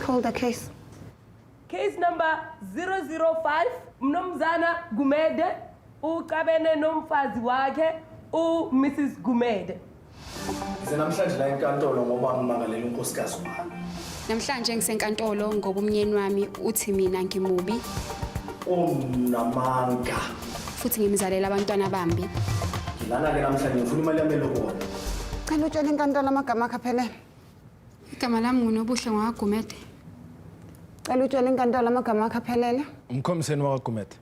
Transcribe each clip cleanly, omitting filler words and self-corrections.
call the case? Case number 005, Mnomzana Gumede, uqabene nomfazi wakhe, Mrs. Gumede. Namhlanje la enkantolo ngoba ngimangalela unkosikazi wami. Namhlanje ngisenkantolo ngoba umnyeni wami uthi mina ngimubi. Namanga. Futhi ngimzalela abantwana bambi. Ngilana ke namhlanje ngifuna imali yami elokona. Cela utshele inkantolo amagama akho aphelele. Igama lami nguNobuhle ngwaGumede. Cela utshele inkantolo amagama akho aphelele. Umkhomiseni wakwaGumede.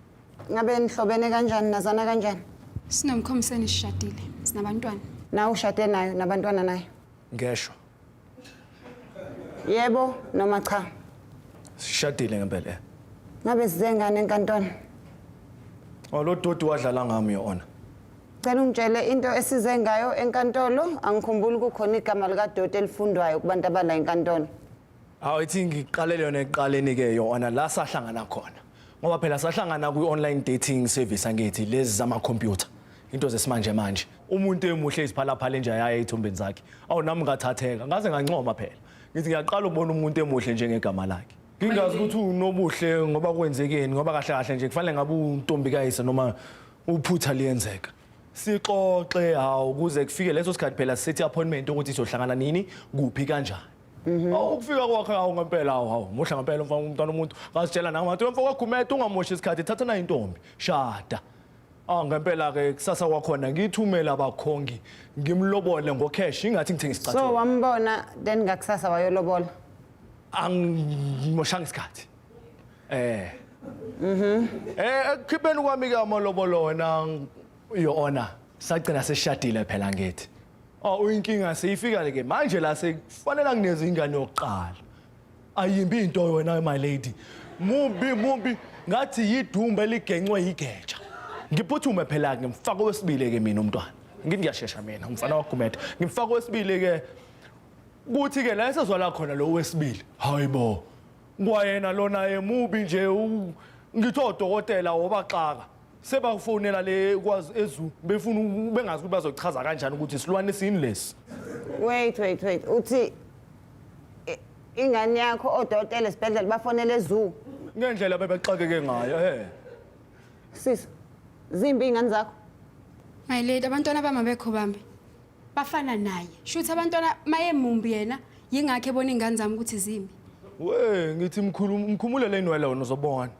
Ngabe nihlobene kanjani nazana kanjani? Sinomkhomiseni sishadile, sinabantwana. Na ushade nayo nabantwana naye? Ngeshwa. Yebo noma cha? Sishadile ngempela. Ngabe size ngane enkantolo? Lo dodi wadlala ngami yona. Cela ungitshele into esize ngayo enkantolo, angikhumbuli kukhona igama lika dodi elifundwayo kubantu abala enkantolo. Ithi ngiqalele yona eqaleni ke yona la sahlangana khona. Ngoba phela sahlangana ku-online dating service angithi lezi zama-computer. Into zesimanje manje. Umuntu emuhle iziphalaphala nje ayaye ethombeni zakhe. Nami ngathatheka, ngaze ngancoma phela. Ngithi ngiyaqala ukubona umuntu emuhle njengegama lakhe. Ngingazi ukuthi uNobuhle ngoba kwenzekeni ngoba kahle kahle nje kufanele ngabe untombi kayise noma uphutha liyenzeka. Sixoxe ukuze kufike leso sikhathi phela sithi appointment ukuthi sizohlangana nini kuphi kanjani. Ukufika kwakhe ngempela muhle ngempela umntwana umuntu ngasitshela nami mfowethu kwaGumede ungamoshi isikhathi thatha na intombi shada. Ngempela ke kusasa kwakhona ngithumela abakhongi ngimlobole ngocash ingathi ngithenga isicathulo. So wambona then ngakusasa wayolobola. Angimoshanga isikhathi. Ekhipheni kwami ke amalobolo wena yona sagcina seshadile phela ngithi. Uyinkinga seyifika ke manje la sekufanele ngineze ingane yokuqala. Ayimbi into wena my lady. Mumbi ngathi yidumbe eligencwe yigeja. Ngiphuthume phela ke ngimfaka wesibili ke mina umntwana. Ngithi ngiyashesha mina ngimfana waGumede. Ngimfaka wesibili ke kuthi ke la esezwala khona lo wesibili. Hayibo. Kwayena lona emubi nje ngithi odokotela obaxaka. Sebafonela le kwazi ezu befuna bengazi ukuthi bazochaza kanjani ukuthi isilwane sini lesi. Wait. Uthi ingane yakho odokotela esibhedlela bafonele eZoo. Ngendlela bebexakeke ngayo Sis, zimbi ingane zakho? My lady, abantwana bami abekho bambi. Bafana naye. Shuthi abantwana mayemumbi yena, yingakho ebona ingane zami ukuthi zimbi. Ngithi mkhumule le nwele wena uzobona.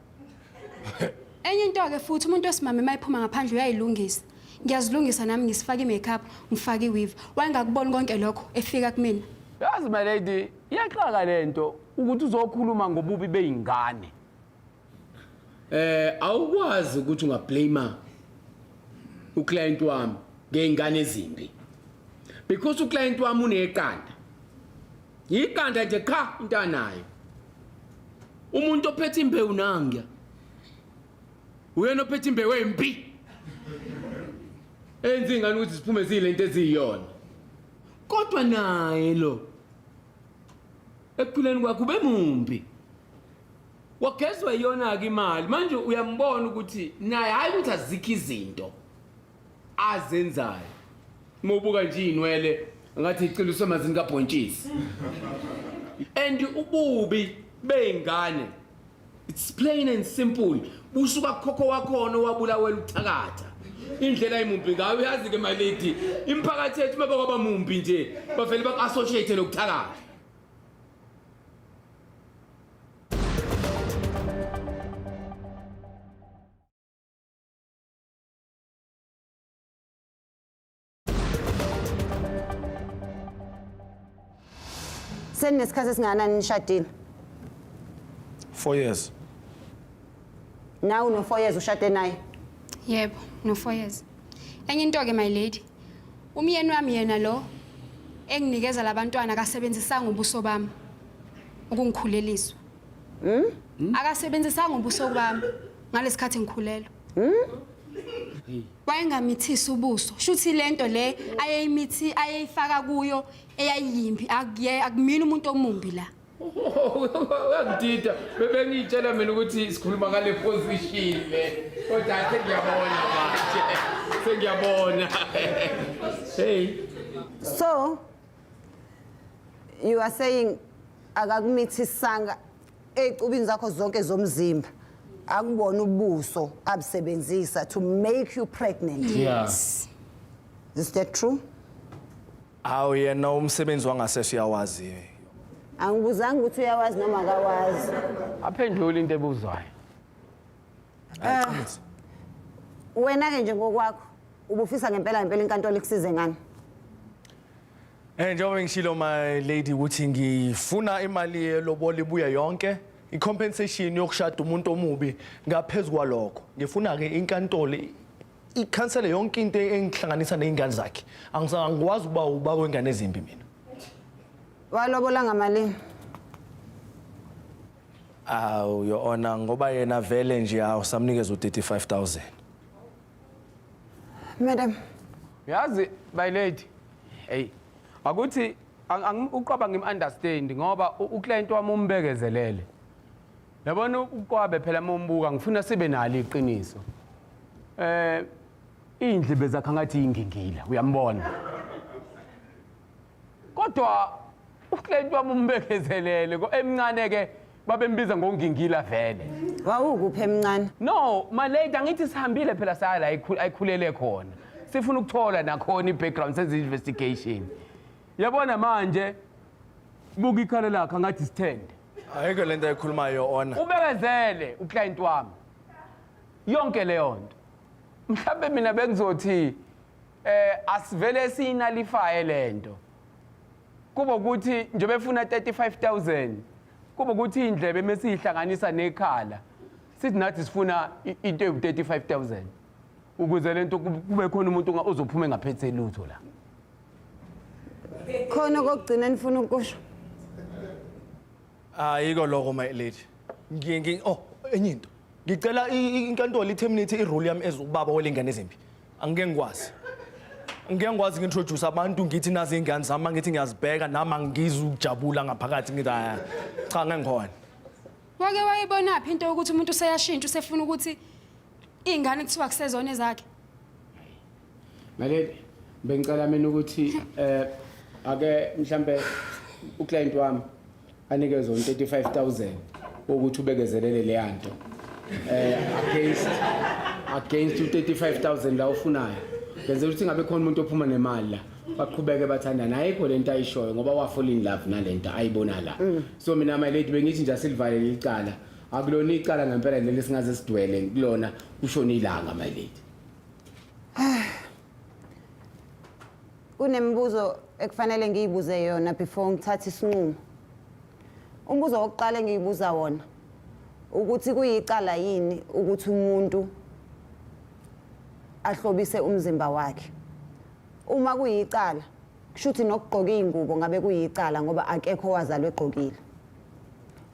Enye into ke futhi umuntu osimame mayiphuma ngaphandle uyayilungisa. Ngiyazilungisa nami ngisifaka imakeup, ngifaka iweave. Wayengakuboni konke lokho efika kumina. Yazi my lady, iyaxaka lento ukuthi uzokhuluma ngobubi beingane. Awukwazi ukuthi ungablame uclient wami ngeingane ezimbi. Because uclient wami uneqanda. Yiqanda nje cha into anayo. Umuntu ophethe imbewu nangya. Uyena ophethe imbewu embi. Enze ingane ukuthi siphume zile into eziyona. Kodwa naye lo ekuphileni kwakhe ube mumbi. Wagezwe yona ke imali manje uyambona ukuthi naye hayi ukuthi azikho izinto azenzayo. Mobuka nje inwele ngathi icilise amazini kabhontshisi. And ububi beingane it's plain and simple. Busuka khokho wakhona wabulawela uthakatha. Indlela ayimumbi ngayo uyazi ke my lady imphakathi ethu maba kwaba mumbi nje bavele bak-associate nokuthakatha. Seninesikhathi esingakanani nishadile? 4 years. Now no 4 years ushade naye? Yebo, no 4 years. Enye into ke my lady. Umyeni wami yena lo enginikeza labantwana akasebenzisanga ubuso bami ukungikhuleliswa. Akasebenzisanga ubuso bami ngalesikhathi ngikhulelwa. Wayengamithisa ubuso. Shuthi lento le ayeyimithi ayeyifaka kuyo eyayimbi akumina umuntu omumbi la. Uyangidida bebengitshela mina ukuthi sikhuluma ngale position le. Kodwa sengiyabona manje. Sengiyabona. Hey. So you are saying akakumithisanga ecubini zakho zonke zomzimba akubona ubuso abusebenzisa to make you pregnant. Yes. Is that true? Hawu yena umsebenzi wangasese uyawazi. Angibuzanga ukuthi uyawazi noma akawazi. Aphendula into ebuzwayo. Wena ke nje ngokwakho ubufisa ngempela inkantolo ikusize ngani? Njengoba ngishilo my lady ukuthi ngifuna imali yelobola ibuya yonke, i-compensation yokushada umuntu omubi ngaphezulu kwalokho. Ngifuna ke inkantolo ikhansele yonke into engihlanganisa nezingane zakhe. Angikwazi ukuba ubaba wengane ezimbi mina. Walobola ngamalini? Awu yo ona ngoba yena vele nje awusamnikeza u35,000. Madam, Yazi my lady. Hey. Akuthi uqaba ngim-understand ngoba uclient wami umbekezelele. Yabona uqwabe phela mombuka ngifuna sibe nalo iqiniso. Indlebe zakhe ngathi ingingila uyambona. Kodwa uclient wami umbekezelele emncane ke babembiza ngongingila vele. wawukuphi emncane? No, my lady angithi sihambile phela saya la ayikhulele khona. Sifuna ukuthola nakhona i-background senze investigation. Yabona manje buka ikhala lakhe ngathi stand. Ayike lento ayikhulumayo ona. Ubekezele uclient wami. Yonke leyo nto. Mhlawumbe mina bengizothi asivele sinalifaye lento. Kuba ukuthi nje befuna 35,000. Kuba ukuthi indlebe mesihlanganisa nekhala. Sithi nathi sifuna into eyi-35,000. Ukuze lento kube khona umuntu ozophuma ngaphethe lutho la. Khona kokugcina nifuna ukusho. Ayiko lokho my lady. Enye into. Ngicela inkantolo iterminate irole yami ezubaba welingane ezimbi. Angeke ngikwazi. Ngeke ngikwazi ngintroduce abantu ngithi nazi ingane zami ngithi ngiyazibheka nama ngizujabula ngaphakathi ngithi cha ngikhona. Wake wayibona phi into ukuthi umuntu useyashintsha usefuna ukuthi ingane kuthiwa kusezone zakhe? Maleli bengicela mina ukuthi ake mhlambe uclient wami anikezwe 35,000 ukuthi ubekezelele le yanto. Against 35,000 la ufunayo. Benzela ukuthi ngabe khona umuntu ophuma nemali la. Baqhubeke bathandana ayikho lento ayishoyo ngoba wafall in love nalento ayibona la. So mina my lady bengithi nje asilivale icala. Akulona icala ngempela leli singaze sidwele kulona kushona ilanga my lady. Kunembuzo ekufanele ngiyibuze yona before ngithathe isinqumo. Umbuzo wokuqala engiyibuza wona ukuthi kuyicala yini ukuthi umuntu ahlobise umzimba wakhe. Uma kuyicala kushuthi nokugqoka ingubo ngabe kuyicala ngoba akekho wazalwe egqokile.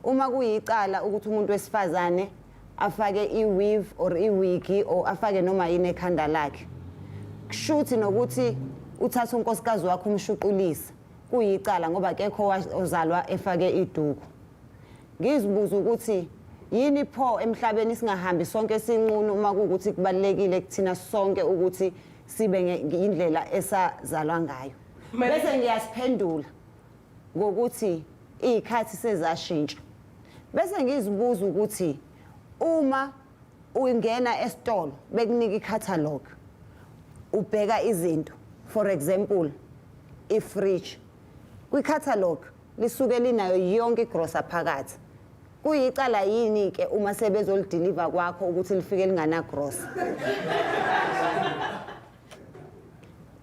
Uma kuyicala ukuthi umuntu wesifazane afake i-weave or i-wig or afake noma yini ekhanda lakhe. Kushuthi nokuthi uthatha unkosikazi wakhe umshuqulise kuyicala ngoba akekho ozalwa efake iduku. Ngizibuza ukuthi yini pho emhlabeni singahambi sonke sinqunu uma kuukuthi kubalekile kuthina sonke ukuthi sibe indlela esazalwa ngayo. Bese ngiyasiphendula ngokuthi izikhathi sezashintsha. Bese ngizibuza ukuthi uma ungena esitolo bekunika i-catalog ubheka izinto, for example i-fridge, kwi-catalog lisuke linayo yonke igrosa phakathi. Kuyicala yini ke uma sebezolideliver kwakho ukuthi lifike lingana grosa?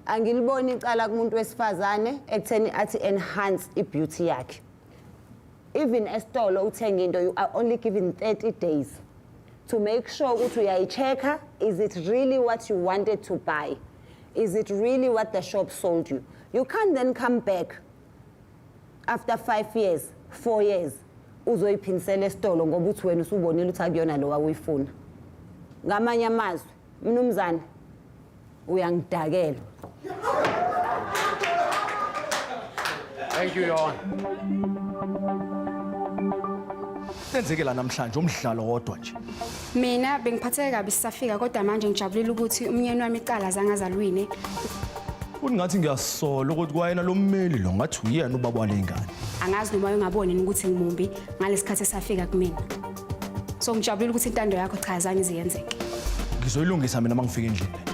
Angiliboni icala kumuntu wesifazane ekutheni athi enhance i-beauty yakhe. Even esitolo uthenga into, you are only given 30 days to make sure ukuthi uyayi-checker, is it really what you wanted to buy? Is it really what the shop sold you? You can't then come back after 5 years, 4 years, uzoyiphinisela esitolo ngoba uthi wena usubonile ukuthi akuyona lo wawuyifuna. Ngamanye amazwi, mnumzane uyangidakela. Thank you, Your Honor. Senzekela namhlanje umdlalo wodwa nje. Mina bengiphatheke kabi sisafika kodwa manje ngijabulile ukuthi umnyeni wami icala zangazalwini. Uthi ngathi ngiyasola ukuthi kwayena lo mmeli lo ngathi uyena ubaba walengane. Angazi noma ungaboni ukuthi ngimumbi ngalesikhathi esafika kumina. So ngijabulile ukuthi intando yakho cha azange iziyenzeke. Ngizoyilungisa mina mangifika endlini.